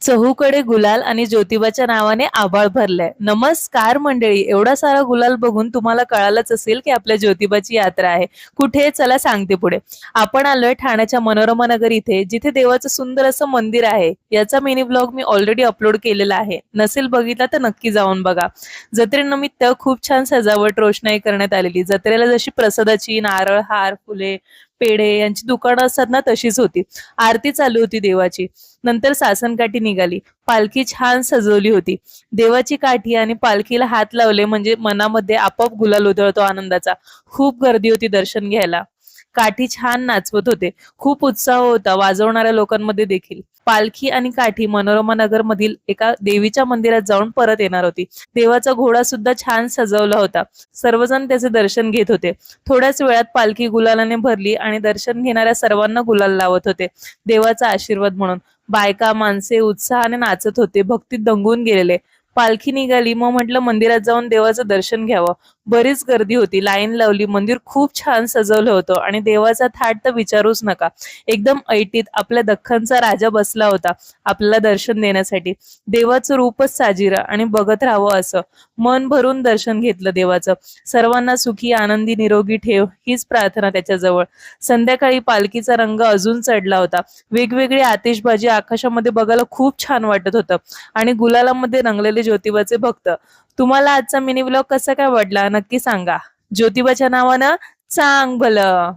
चहूकडे गुलाल आणि ज्योतिबाच्या नावाने आभाळ भरलंय. नमस्कार मंडळी, एवढा सारा गुलाल बघून तुम्हाला कळालंच असेल की आपल्या ज्योतिबाची यात्रा आहे. कुठे चला सांगते पुढे. आपण आलोय ठाण्याच्या मनोरमा नगर इथे, जिथे देवाचं सुंदर असं मंदिर आहे. याचा मिनी ब्लॉग मी ऑलरेडी अपलोड केलेला आहे. नसेल बघितला तर नक्की जाऊन बघा. जत्रेनिमित्त खूप छान सजावट रोषणाई करण्यात आलेली. जत्रेला जशी प्रसादाची नारळ हार फुले पेढे यांची दुकानं असतात ना, तशीच होती. आरती चालू होती देवाची. नंतर सासनकाठी निघाली. पालखी छान सजवली होती. देवाची काठी आणि पालखीला हात लावले म्हणजे मनामध्ये आपोआप गुलाल उधळतो आनंदाचा. खूप गर्दी होती दर्शन घ्यायला. काठी छान नाचवत होते. खूप उत्साह होता वाजवणाऱ्या लोकांमध्ये देखील. पालखी आणि काठी मनोरमा नगर मधील एका देवीच्या मंदिरात जाऊन परत येणार होती. देवाचा घोडा सुद्धा छान सजवला होता. सर्वजण त्याचे दर्शन घेत होते. थोड्याच वेळात पालखी गुलालाने भरली आणि दर्शन घेणाऱ्या सर्वांना गुलाल लावत होते, देवाचा आशीर्वाद म्हणून. बायका माणसे उत्साहाने नाचत होते, भक्तीत दंगून गेलेले. पालखी निघाली, मग म्हटलं मंदिरात जाऊन देवाचं दर्शन घ्यावं. बरीच गर्दी होती, लाईन लावली. मंदिर खूप छान सजवलं होतं आणि देवाचा थाट तर विचारूच नका. एकदम ऐटीत आपल्या दख्खनचा राजा बसला होता आपल्याला दर्शन देण्यासाठी. देवाचं रूपच साजिरा आणि बघत राहावं असं. मन भरून दर्शन घेतलं देवाचं. सर्वांना सुखी आनंदी निरोगी ठेव हीच प्रार्थना त्याच्याजवळ. संध्याकाळी पालखीचा रंग अजून चढला होता. वेगवेगळी आतिषबाजी आकाशामध्ये बघायला खूप छान वाटत होतं आणि गुलालामध्ये रंगलेले ज्योतिबाचे भक्त. तुम्हाला आजचा मिनी व्लॉग कसा काय वाटला नक्की सांगा. ज्योतिबाच्या नावानं चांग भलं.